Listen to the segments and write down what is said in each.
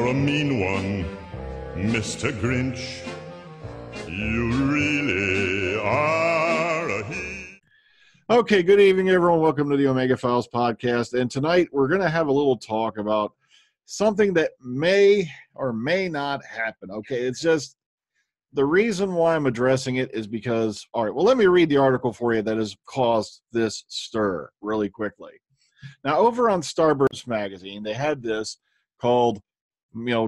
You're a mean one, Mr. Grinch. You really are a he. Okay, good evening, everyone. Welcome to the Omega Files podcast. And tonight we're going to have a little talk about something that may or may not happen. Okay, it's just the reason why I'm addressing it is because, all right, well, let me read the article for you that has caused this stir really quickly. Now, over on Starburst magazine, they had this called,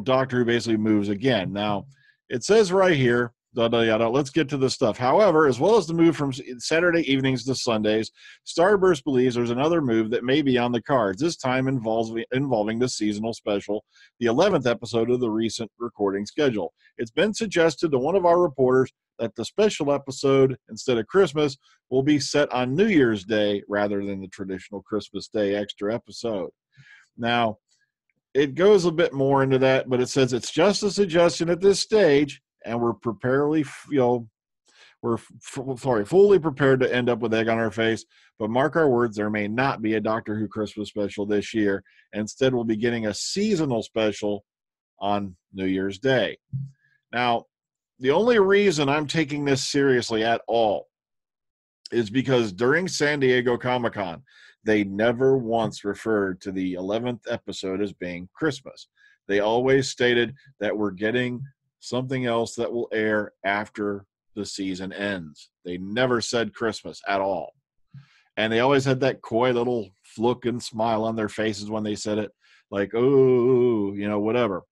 Doctor Who basically moves again. Now, it says right here, yada, yada, let's get to the stuff. However, as well as the move from Saturday evenings to Sundays, Starburst believes there's another move that may be on the cards, this time involving the seasonal special, the 11th episode of the recent recording schedule. It's been suggested to one of our reporters that the special episode, instead of Christmas, will be set on New Year's Day rather than the traditional Christmas Day extra episode. Now, it goes a bit more into that, but it says it's just a suggestion at this stage, and we're fully prepared to end up with egg on our face. But mark our words, there may not be a Doctor Who Christmas special this year. Instead, we'll be getting a seasonal special on New Year's Day. Now, the only reason I'm taking this seriously at all is because during San Diego Comic-Con, they never once referred to the 11th episode as being Christmas. They always stated that we're getting something else that will air after the season ends. They never said Christmas at all. And they always had that coy little look and smile on their faces when they said it, like, oh, whatever.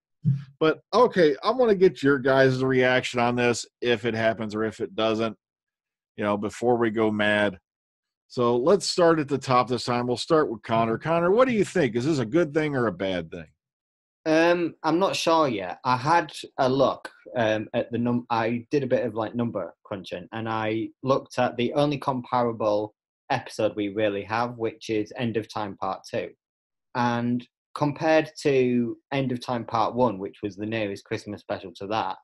But, okay, I want to get your guys' reaction on this, if it happens or if it doesn't, before we go mad. So let's start at the top this time. We'll start with Connor. Connor, what do you think? Is this a good thing or a bad thing? I'm not sure yet. I had a look at the I did a bit of number crunching, and I looked at the only comparable episode we really have, which is End of Time Part 2. And compared to End of Time Part 1, which was the nearest Christmas special to that,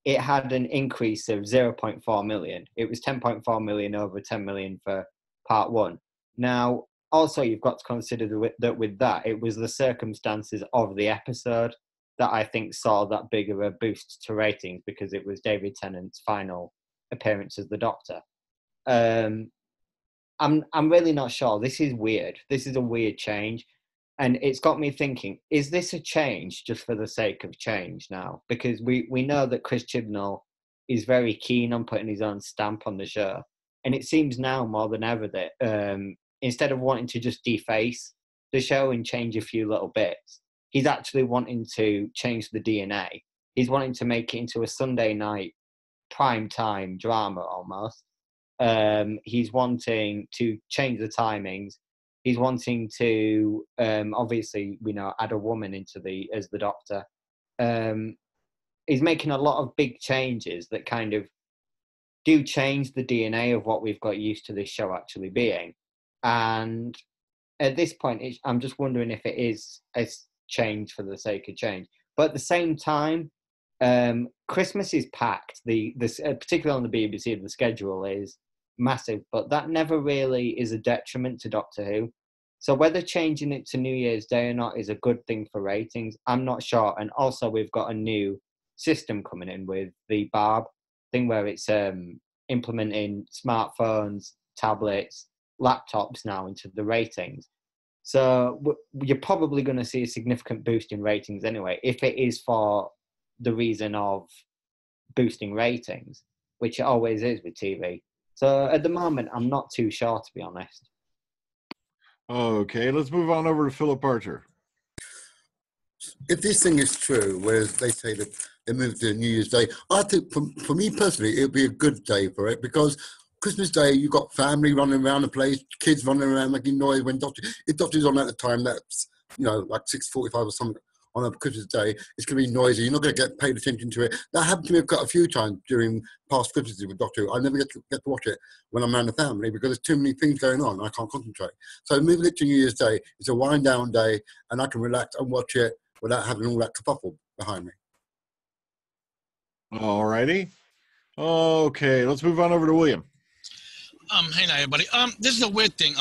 it had an increase of 0.4 million. It was 10.4 million over 10 million for Part 1. Now, also, you've got to consider that with that, it was the circumstances of the episode that I think saw that big of a boost to ratings, because it was David Tennant's final appearance as the Doctor. I'm really not sure. This is weird. This is a weird change. And it's got me thinking, is this a change just for the sake of change now? Because we know that Chris Chibnall is very keen on putting his own stamp on the show. And it seems now more than ever that instead of wanting to just deface the show and change a few little bits, he's actually wanting to change the DNA. He's wanting to make it into a Sunday night prime time drama almost. He's wanting to change the timings. He's wanting to, obviously, add a woman as the Doctor. He's making a lot of big changes that kind of do change the DNA of what we've got used to this show actually being. And at this point, I'm just wondering if it is a change for the sake of change. But at the same time, Christmas is packed. Particularly on the BBC, the schedule is massive, but that never really is a detriment to Doctor Who. So whether changing it to New Year's Day or not is a good thing for ratings, I'm not sure. And also, we've got a new system coming in with the Barb thing, where it's implementing smartphones, tablets, laptops now into the ratings. So you're probably going to see a significant boost in ratings anyway, if it is for the reason of boosting ratings, which it always is with TV. So at the moment, I'm not too sure, to be honest. Okay, let's move on over to Philip Archer. If this thing is true, whereas they say that they moved to New Year's Day, I think for me personally, it would be a good day for it, because Christmas Day, you've got family running around the place, kids running around making noise when if Doctor's on at the time, that's, like 6:45 or something on a Christmas Day, it's going to be noisy. You're not going to get paid attention to it. That happened to me quite a few times during past Christmases with Doctor Who. I never get to watch it when I'm around the family because there's too many things going on. I can't concentrate. So moving it to New Year's Day, it's a wind down day, and I can relax and watch it without having all that kerfuffle behind me. All righty. Okay, let's move on over to William. Hey now, everybody. This is a weird thing.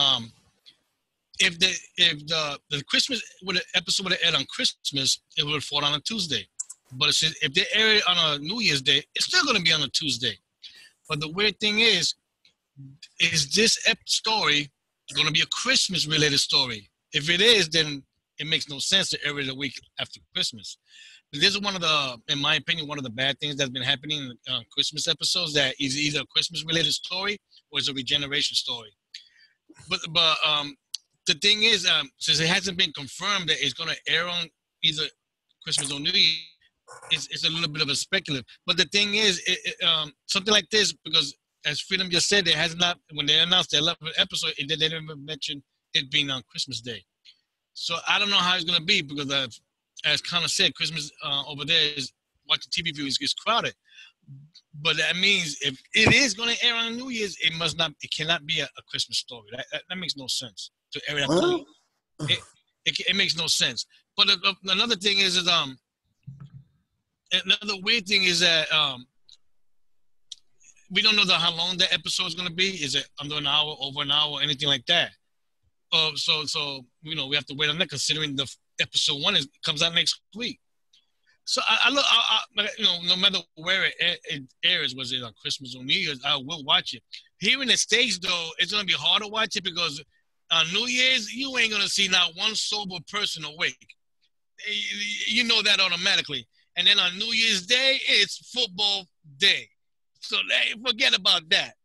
the Christmas episode would have aired on Christmas, it would have fallen on a Tuesday. But if they air it on a New Year's Day, it's still going to be on a Tuesday. But the weird thing is this story going to be a Christmas-related story? If it is, then it makes no sense to air it a week after Christmas. But this is one of the, in my opinion, one of the bad things that's been happening in Christmas episodes, that is either a Christmas-related story or it's a regeneration story. But the thing is, since it hasn't been confirmed that it's going to air on either Christmas or New Year, it's a little bit of a speculative. But the thing is, something like this, because as Freedom just said, it has not, when they announced the 11th episode, they didn't even mention it being on Christmas Day. So I don't know how it's going to be, because as Connor said, Christmas over there is, watching TV viewers gets crowded. But that means if it is going to air on New Year's, it cannot be a Christmas story. That makes no sense to air it on New Year's. It makes no sense. But another thing is another weird thing is that we don't know how long that episode is going to be. Is it under an hour, over an hour, anything like that? So we have to wait on that, considering the episode 1 comes out next week. So I no matter where it airs, was it on Christmas or New Year's, I will watch it. Here in the States, though, it's going to be hard to watch it, because on New Year's, you ain't going to see not one sober person awake. You know that automatically. And then on New Year's Day, it's football day. So forget about that.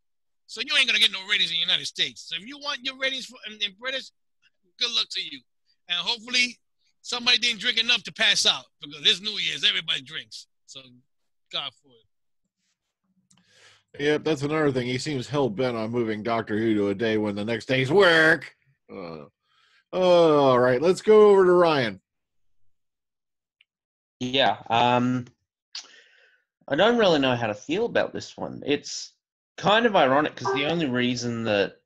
So you ain't going to get no ratings in the United States. So if you want your ratings in British, good luck to you. And hopefully somebody didn't drink enough to pass out, because this New Year's, everybody drinks. So God for it. Yeah, that's another thing. He seems hell-bent on moving Doctor Who to a day when the next day's work. All right, let's go over to Ryan. Yeah, I don't really know how to feel about this one. It's kind of ironic, because the only reason that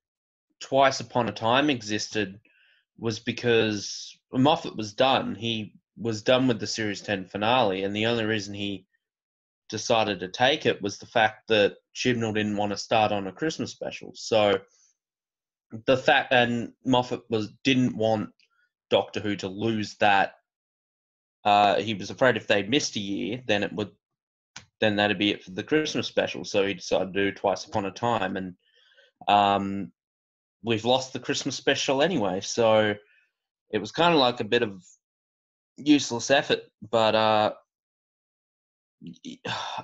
Twice Upon a Time existed was because Moffat was done. He was done with the Series 10 finale, and the only reason he decided to take it was the fact that Chibnall didn't want to start on a Christmas special. So the fact, and Moffat didn't want Doctor Who to lose that. He was afraid if they missed a year, then that'd be it for the Christmas special. So he decided to do Twice Upon a Time, and we've lost the Christmas special anyway. So it was kind of like a bit of useless effort. But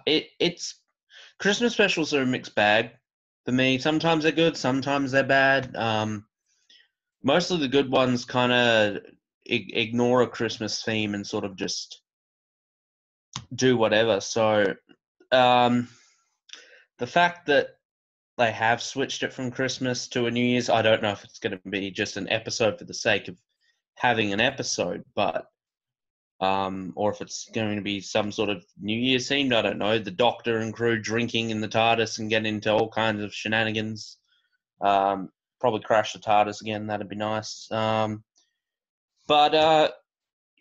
it's Christmas specials are a mixed bag for me. Sometimes they're good, sometimes they're bad. Most of the good ones kind of ignore a Christmas theme and sort of just do whatever. So the fact that they have switched it from Christmas to a New Year's, I don't know if it's going to be just an episode for the sake of having an episode, but or if it's going to be some sort of New Year's themed. I don't know. The Doctor and crew drinking in the TARDIS and getting into all kinds of shenanigans. Probably crash the TARDIS again. That'd be nice. But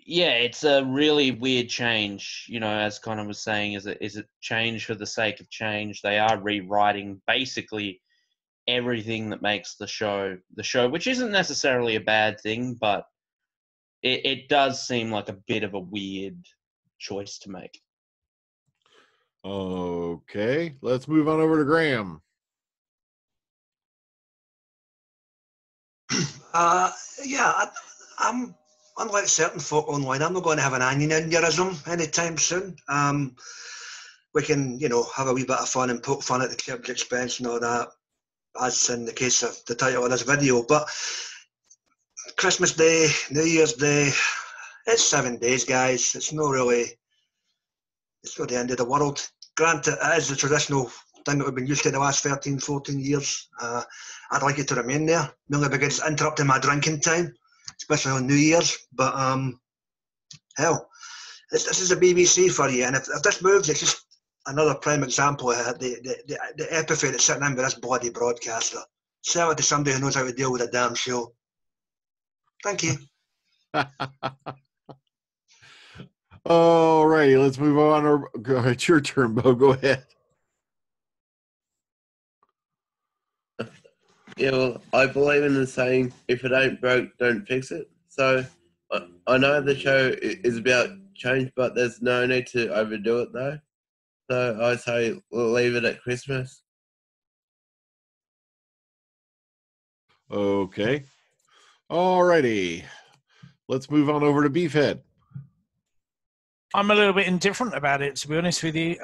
yeah, it's a really weird change. You know, as Connor was saying, is it change for the sake of change? They are rewriting basically everything that makes the show, which isn't necessarily a bad thing, but it does seem like a bit of a weird choice to make. Okay, let's move on over to Graham. I'm unlike certain folk online. I'm not going to have an aneurysm anytime soon. We can, have a wee bit of fun and poke fun at the Chibs expense and all that, as in the case of the title of this video. But Christmas Day, New Year's Day, it's 7 days, guys. It's not the end of the world. Granted, it is the traditional thing that we've been used to the last 13, 14 years. I'd like it to remain there, mainly because it's interrupting my drinking time, especially on New Year's. But hell, this is a BBC for you, and if this moves, it's just another prime example of the epithet that's sitting in with this bloody broadcaster. Sell it to somebody who knows how to deal with a damn show. Thank you. All righty, let's move on. It's your turn, Bo. Go ahead. Yeah, well, I believe in the saying, if it ain't broke, don't fix it. So I know the show is about change, but there's no need to overdo it, though. So I say we'll leave it at Christmas. Okay. Alrighty. Let's move on over to Beefhead. I'm a little bit indifferent about it, to be honest with you.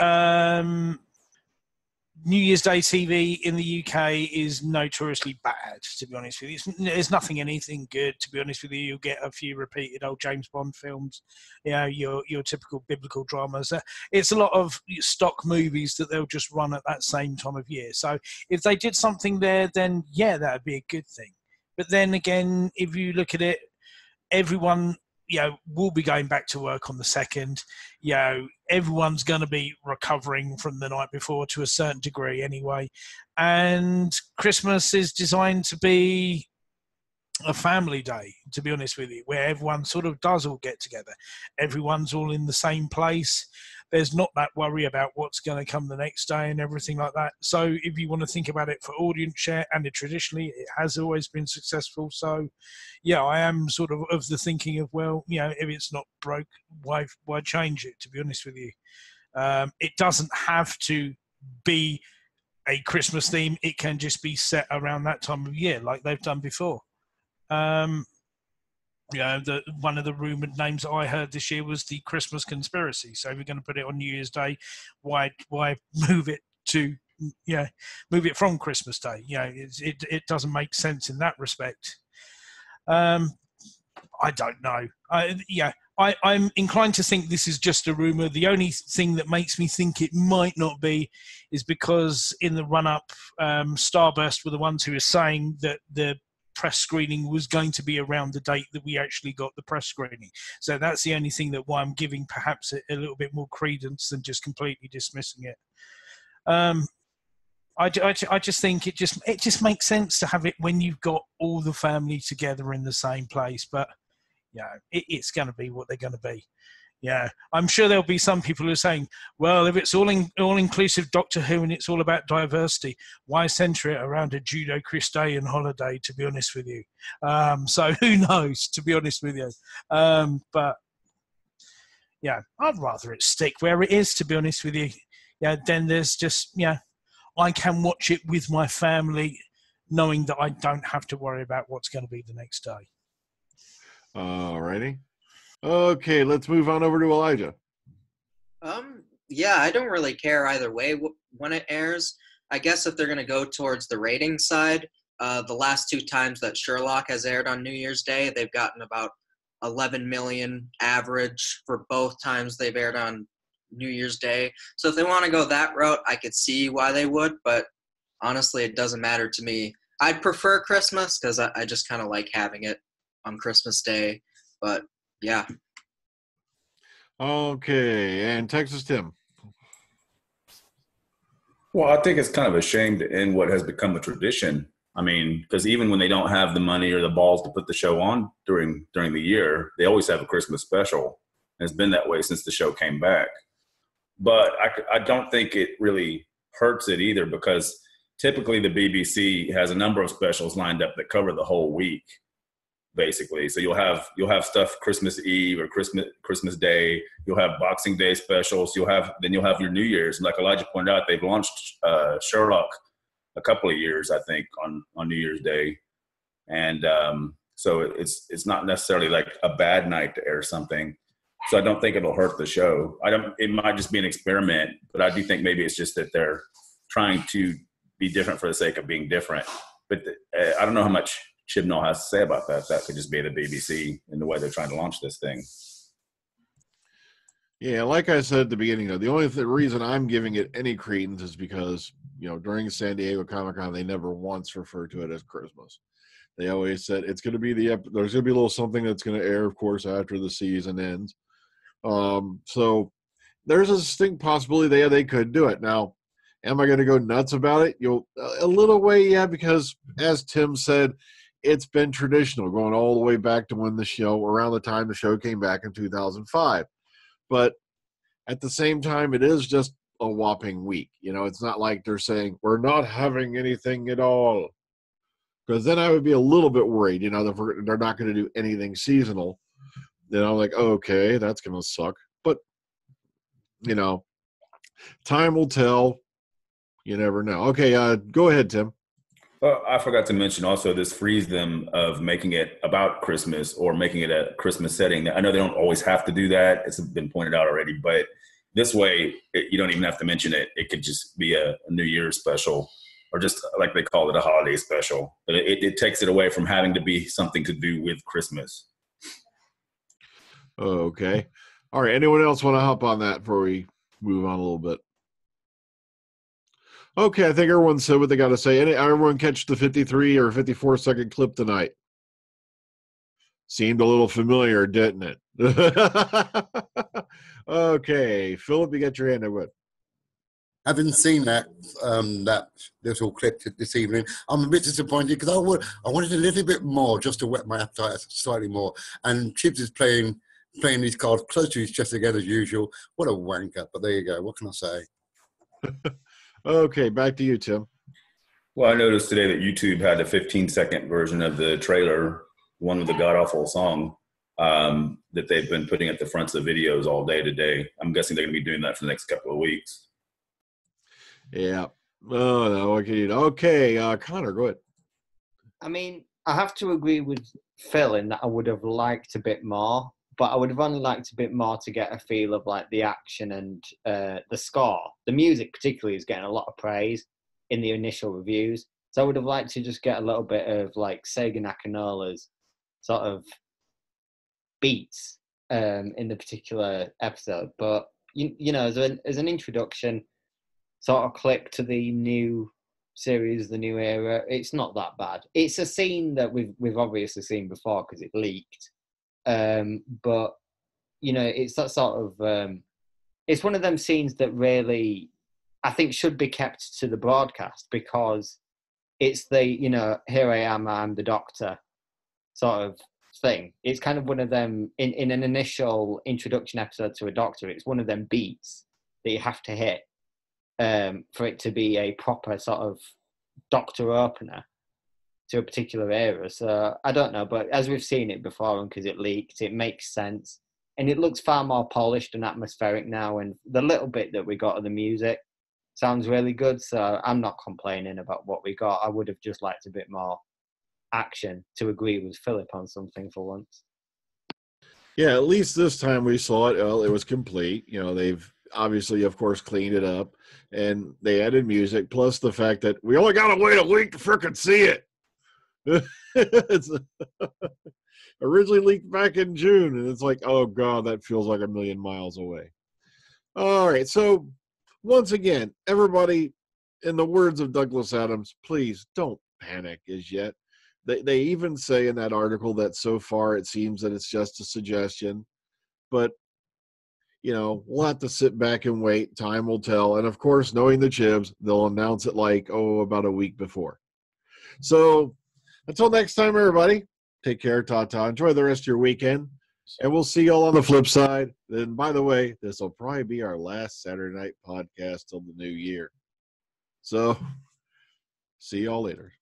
New Year's Day TV in the UK is notoriously bad, to be honest with you. There's nothing anything good, to be honest with you. You'll get a few repeated old James Bond films, you know, your typical biblical dramas. It's a lot of stock movies that they'll just run at that same time of year. So if they did something there, then yeah, that would be a good thing. But then again, if you look at it, everyone, you know, will be going back to work on the 2nd. You know, everyone's going to be recovering from the night before to a certain degree anyway. And Christmas is designed to be a family day, to be honest with you, where everyone sort of does all get together. Everyone's all in the same place. There's not that worry about what's going to come the next day and everything like that. So if you want to think about it for audience share, and traditionally it has always been successful. So yeah, I am sort of the thinking of, well, you know, if it's not broke, why change it, to be honest with you. It doesn't have to be a Christmas theme. It can just be set around that time of year like they've done before. You know, one of the rumoured names that I heard this year was the Christmas Conspiracy. So if we're going to put it on New Year's Day, why move it to, you know, move it from Christmas Day? You know, it doesn't make sense in that respect. I don't know. I'm inclined to think this is just a rumour. The only thing that makes me think it might not be is because in the run-up, Starburst were the ones who were saying that the press screening was going to be around the date that we actually got the press screening. So that's the only thing that why I'm giving perhaps a little bit more credence than just completely dismissing it. I just think it just makes sense to have it when you've got all the family together in the same place. But yeah, it's going to be what they're going to be. Yeah, I'm sure there'll be some people who are saying, well, if it's all-inclusive Doctor Who and it's all about diversity, why centre it around a Judo-Christian holiday, to be honest with you? So who knows, to be honest with you. But, yeah, I'd rather it stick where it is, to be honest with you. Yeah, then there's just, yeah, I can watch it with my family knowing that I don't have to worry about what's going to be the next day. All righty. Okay, let's move on over to Elijah. Yeah, I don't really care either way when it airs. I guess if they're going to go towards the rating side, the last 2 times that Sherlock has aired on New Year's Day, they've gotten about 11 million average for both times they've aired on New Year's Day. So if they want to go that route, I could see why they would, but honestly, it doesn't matter to me. I'd prefer Christmas because I just kind of like having it on Christmas Day, but yeah. Okay, and Texas Tim. Well, I think it's kind of a shame to end what has become a tradition. I mean, because even when they don't have the money or the balls to put the show on during the year, they always have a Christmas special. And it's been that way since the show came back. But I don't think it really hurts it either, because typically the BBC has a number of specials lined up that cover the whole week, basically. So you'll have stuff Christmas Eve or Christmas Day. You'll have Boxing Day specials. You'll have your New Year's. And like Elijah pointed out, they've launched Sherlock a couple of years, I think, on New Year's Day. And so it's not necessarily like a bad night to air something. So I don't think it'll hurt the show. It might just be an experiment, but I do think maybe it's just that they're trying to be different for the sake of being different. But I don't know how much Chibnall has to say about that. That could just be the BBC in the way they're trying to launch this thing. Yeah, like I said at the beginning, the only reason I'm giving it any credence is because, during San Diego Comic-Con, they never once referred to it as Christmas. They always said it's going to be there's going to be a little something that's going to air, of course, after the season ends. So there's a distinct possibility they could do it. Now, am I going to go nuts about it? A little way, yeah, because as Tim said, it's been traditional going all the way back to when around the time the show came back in 2005. But at the same time, it is just a whopping week. It's not like they're saying we're not having anything at all. because then I would be a little bit worried, you know, that they're not going to do anything seasonal. Then I'm like, okay, that's going to suck. But, you know, time will tell. You never know. Okay, go ahead, Tim. Well, I forgot to mention also this frees them of making it about Christmas or making it a Christmas setting. I know they don't always have to do that. It's been pointed out already, but this way you don't even have to mention it. It could just be a New Year's special, or just like they call it, a holiday special. It takes it away from having to be something to do with Christmas. Okay. All right. Anyone else want to hop on that before we move on a little bit? Okay, I think everyone said what they got to say. Everyone catch the 53 or 54-second clip tonight? Seemed a little familiar, didn't it? Okay, Philip, you got your hand up. Having seen that that little clip this evening, I'm a bit disappointed because I wanted a little bit more just to whet my appetite slightly more. And Chibs is playing these cards close to his chest again as usual. What a wanker! But there you go. What can I say? Okay, back to you, Tim. Well, I noticed today that YouTube had a 15-second version of the trailer, one with the god-awful song, that they've been putting at the fronts of videos all day today. I'm guessing they're going to be doing that for the next couple of weeks. Yeah. Oh, no. Okay, Connor, go ahead. I mean, I have to agree with Phil in that I would have liked a bit more, but I would have only liked a bit more to get a feel of like the action and the score. The music particularly is getting a lot of praise in the initial reviews. So I would have liked to just get a little bit of like Sega Nakanola's sort of beats in the particular episode. But, you know, as an introduction sort of clip to the new series, the new era, it's not that bad. It's a scene that we've obviously seen before because it leaked. But you know, it's that sort of it's one of them scenes that really I think should be kept to the broadcast because it's the, you know, here I am, I'm the doctor sort of thing. It's kind of one of them in an initial introduction episode to a doctor. It's one of them beats that you have to hit for it to be a proper sort of doctor opener to a particular era. So I don't know, but as we've seen it before and because it leaked, it makes sense. And it looks far more polished and atmospheric now. And the little bit that we got of the music sounds really good. So I'm not complaining about what we got. I would have just liked a bit more action to agree with Philip on something for once. Yeah, at least this time we saw it. Well, it was complete. You know, they've obviously, of course, cleaned it up. And they added music, plus the fact that we only got to wait a week to frickin' see it. It's originally leaked back in June, and it's like, oh god, that feels like a million miles away. All right, so once again, everybody, in the words of Douglas Adams, please don't panic as yet. They even say in that article that so far it seems that it's just a suggestion, but you know, we'll have to sit back and wait. Time will tell, and of course, knowing the Chibs, they'll announce it like about a week before. So until next time, everybody, take care, ta-ta. Enjoy the rest of your weekend, and we'll see you all on the flip side. And by the way, this will probably be our last Saturday night podcast till the new year. So, see you all later.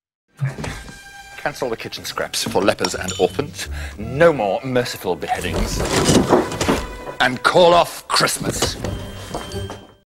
Cancel the kitchen scraps for lepers and orphans. No more merciful beheadings. And call off Christmas.